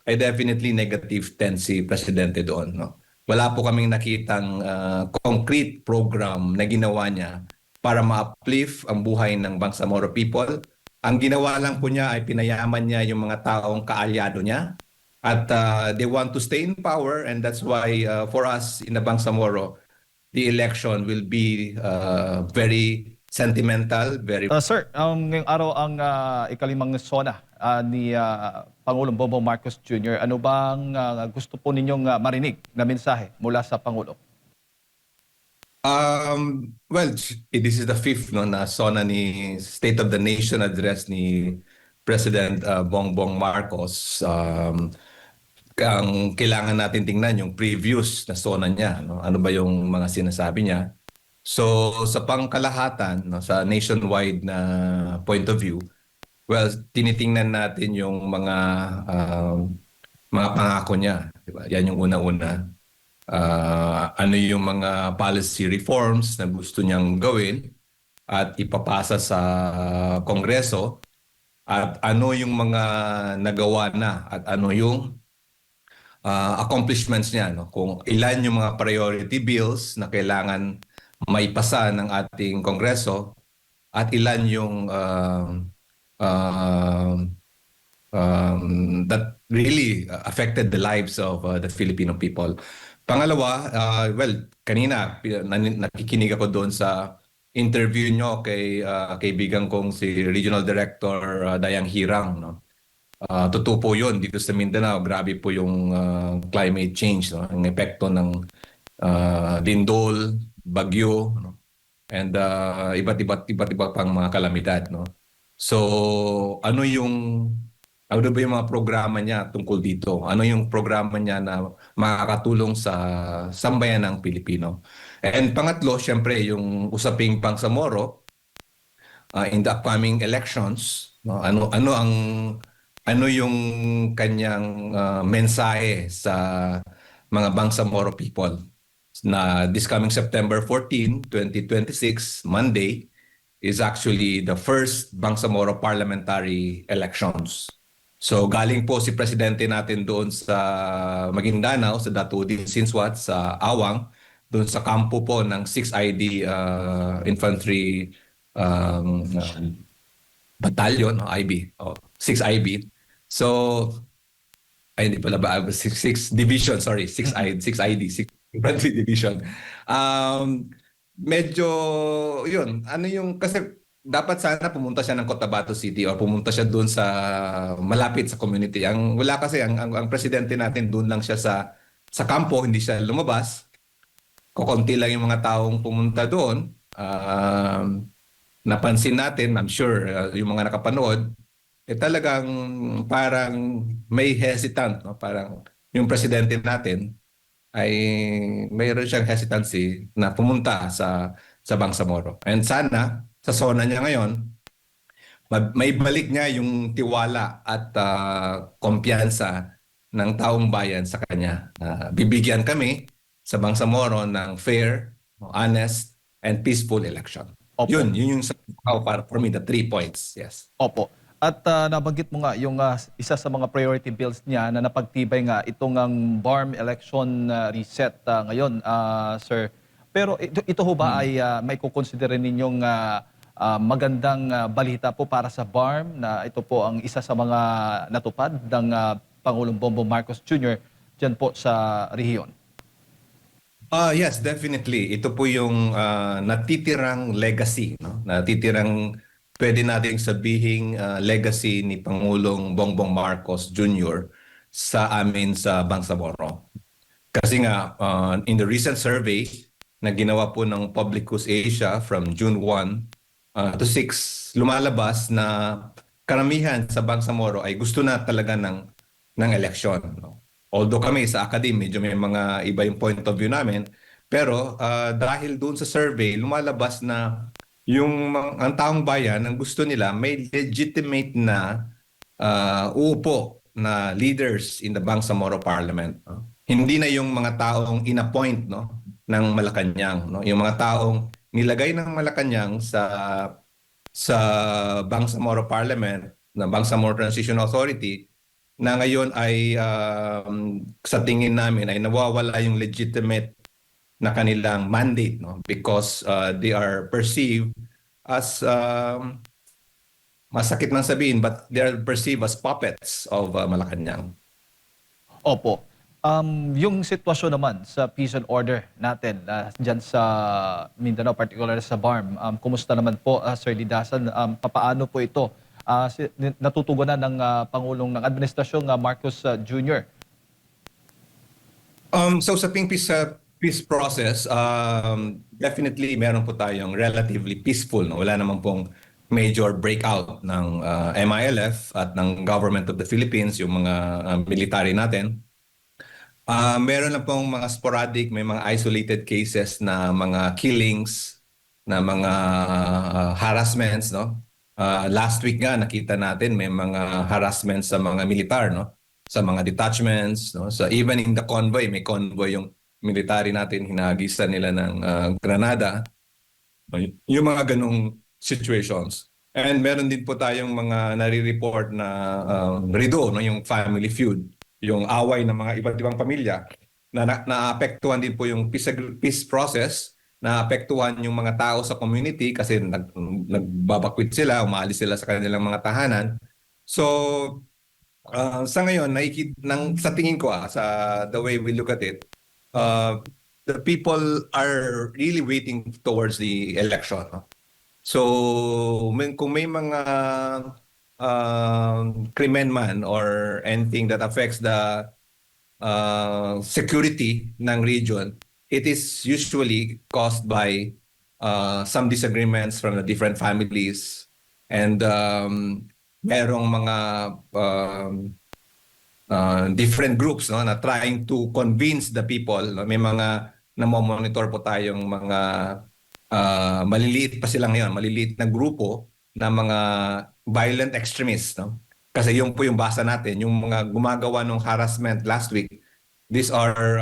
ay definitely negative 10 si Presidente doon. No? Wala po kaming nakitang concrete program na ginawa niya para ma-uplift ang buhay ng Bangsamoro people. Ang ginawa lang po niya ay pinayaman niya yung mga taong kaalyado niya at they want to stay in power, and that's why for us in the Bangsamoro, the election will be very sentimental, very. Sir, ngayong araw ang ikalimang sona ni Pangulong Bongbong Marcos Jr. Ano bang gusto po ninyong marinig na mensahe mula sa Pangulo? Well, this is the fifth no, na sona ni State of the Nation address ni President Bongbong Marcos. Ang kailangan natin tingnan yung previous na sona niya. No? Ano ba yung mga sinasabi niya? So sa pangkalahatan, no, sa nationwide na point of view, well, tinitingnan natin yung mga pangako niya, di ba? Yan yung una-una. Ano yung mga policy reforms na gusto niyang gawin at ipapasa sa Kongreso, at ano yung mga nagawa na at ano yung accomplishments niya, no? Kung ilan yung mga priority bills na kailangan maipasa ng ating Kongreso at ilan yung that really affected the lives of the Filipino people. Pangalawa, well, kanina nakikinig ako doon sa interview nyo kay kaibigan kong si Regional Director Dayang Hirang, no? Totoo po yun, dito sa Mindanao, grabe po yung climate change, no? Ang epekto ng lindol, bagyo, no? And iba't iba pang mga kalamidad, no? So, ano ba yung mga programa niya tungkol dito? Ano yung programa niya na makakatulong sa sambayan ng Pilipino? And pangatlo, syempre, yung usaping Bangsamoro in the upcoming elections, no? Ano yung kanyang mensahe sa mga Bangsamoro people na this coming September 14, 2026, Monday, is actually the first Bangsamoro parliamentary elections. So galing po si Presidente natin doon sa Maguindanao, sa Datuodi, Sinswat, sa Awang, doon sa kampo po ng 6th ID Infantry Battalion, IB, 6 IB. So, ay hindi pala ba, 6 Division, sorry, 6 ID, 6 Infantry Division. Medyo, yun, ano yung, kasi dapat sana pumunta siya ng Cotabato City o pumunta siya doon sa malapit sa community. Wala kasi, ang presidente natin doon lang siya sa kampo, hindi siya lumabas. Kukunti lang yung mga taong pumunta doon. Napansin natin, I'm sure, yung mga nakapanood, talagang parang may hesitant, no? Parang yung presidente natin ay mayroon siyang hesitancy na pumunta sa Bangsamoro. And sana, sa zona niya ngayon, may balik niya yung tiwala at kumpiyansa ng taong bayan sa kanya. Bibigyan kami sa Bangsamoro ng fair, honest, and peaceful election. Opo. Yun yung para for me, the 3 points. Yes. Opo. At nabanggit mo nga yung isa sa mga priority bills niya na napagtibay nga itong ang BARM election reset ngayon, sir. Pero ito ho ba ay may kukonsiderin ninyong magandang balita po para sa BARM na ito po ang isa sa mga natupad ng Pangulong Bongbong Marcos Jr. dyan po sa rehiyon? Yes, definitely. Ito po yung natitirang legacy, no? Natitirang, pwede nating sabihing legacy ni Pangulong Bongbong Marcos Jr. sa amin sa Bangsamoro. Kasi nga, in the recent survey na ginawa po ng Publicus Asia from June 1 to 6, lumalabas na karamihan sa Bangsamoro ay gusto na talaga ng eleksyon, no? Although kami sa academy, medyo may mga iba yung point of view namin, pero dahil doon sa survey, lumalabas na ang taong bayan, ang gusto nila, may legitimate na uupo na leaders in the Bangsamoro Parliament. No? Hindi na yung mga taong inappoint, no, ng Malacanang. No? Yung mga taong nilagay ng Malacanang sa Bangsamoro Parliament, na Bangsamoro Transition Authority, na ngayon ay sa tingin namin ay nawawala yung legitimate na kanilang mandate, no, because they are perceived as masakit man sabihin, but they are perceived as puppets of Malacanang. Opo. Yung sitwasyon naman sa peace and order natin dyan sa Mindanao, particular sa BARM, kumusta naman po, Sir Lidasan? Papaano po ito natutugunan ng Pangulong ng Administrasyong Marcos Jr.? So sa peace process, definitely meron po tayong relatively peaceful. No? Wala naman pong major breakout ng MILF at ng Government of the Philippines, yung mga military natin. Meron lang pong mga sporadic, may mga isolated cases na mga killings, na mga harassments, no? Last week nga nakita natin may mga harassments sa mga militar, no? Sa mga detachments, no? So even in the convoy, may convoy yung military natin, hinagisan nila ng granada. Yung mga ganong situations. And meron din po tayong mga nare-report na redo, no? Yung family feud, yung away ng mga iba't ibang pamilya na naapektuhan din po yung peace process, naapektuhan yung mga tao sa community kasi nagbabakwit sila, umaalis sila sa kanilang mga tahanan. So sa ngayon, sa tingin ko sa the way we look at it, the people are really waiting towards the election. No? So kung may mga krimen man or anything that affects the security ng region, it is usually caused by some disagreements from the different families and merong mga different groups, no, na trying to convince the people. No? May mga namomonitor po tayong mga maliliit pa sila ngayon, maliliit na grupo na mga violent extremists. No? Kasi yung po yung basa natin, yung mga gumagawa ng harassment last week, these are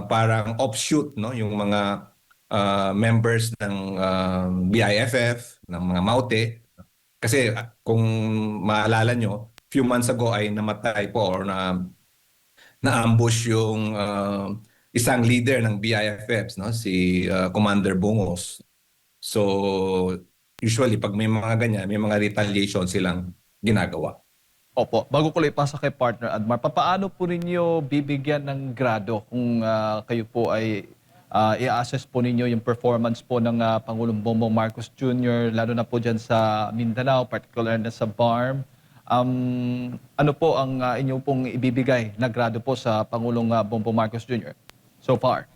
parang offshoot, no? Yung mga members ng BIFF, ng mga Maute. Kasi kung maalala nyo, few months ago ay namatay po or na-ambush yung isang leader ng BIFFs, no? Si Commander Bungos. So usually pag may mga ganyan, may mga retaliation silang ginagawa. Opo, bago ko lang ipasa kay partner Admar, papaano po ninyo bibigyan ng grado kung kayo po ay i-assess po ninyo yung performance po ng Pangulong Bongbong Marcos Jr., lalo na po dyan sa Mindanao, particular na sa BARM. Ano po ang inyong pong ibibigay na grado po sa Pangulong Bongbong Marcos Jr. so far?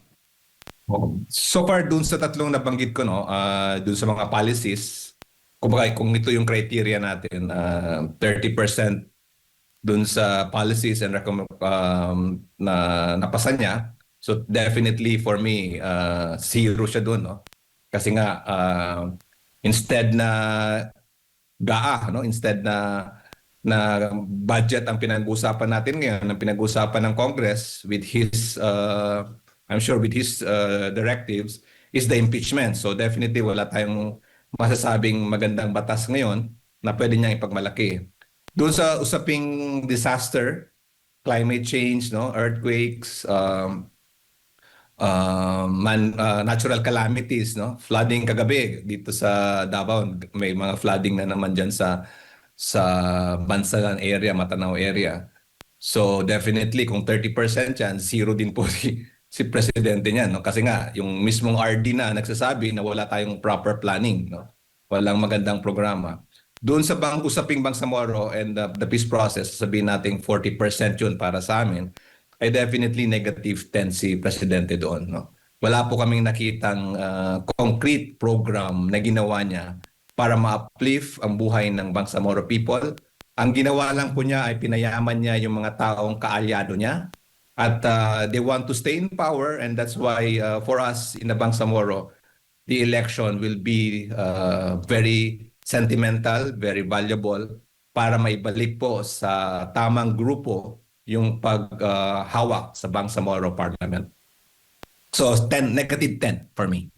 So far, dun sa tatlong nabanggit ko, no, dun sa mga policies, kumbaga kung ito yung criteria natin, 30% dun sa policies and na napasa niya. So definitely for me, zero siya dun. No? Kasi nga, instead na GAA, no? Instead na budget ang pinag-uusapan natin ngayon, ang pinag-uusapan ng Congress with his, I'm sure with his directives, is the impeachment. So definitely wala tayong masasabing magandang batas ngayon na pwede niyang ipagmalaki. Doon sa usaping disaster, climate change, no, earthquakes, natural calamities, no, flooding kagabi dito sa Davao, may mga flooding na naman diyan sa Bansalan area, Matanao area. So definitely kung 30% yan, zero din po si presidente niyan, no? Kasi nga yung mismong RD na nagsasabi na wala tayong proper planning, no? Walang magandang programa. Doon sa usaping Bangsamoro and the peace process, sabihin natin 40% yun para sa amin, ay definitely negative 10 si presidente doon. No? Wala po kaming nakitang concrete program na ginawa niya para ma-uplift ang buhay ng Bangsamoro people. Ang ginawa lang po niya ay pinayaman niya yung mga taong kaalyado niya at they want to stay in power, and that's why for us in the Bangsamoro, the election will be very sentimental, very valuable para maibalik po sa tamang grupo yung paghawak sa Bangsamoro Parliament. So negative 10 for me.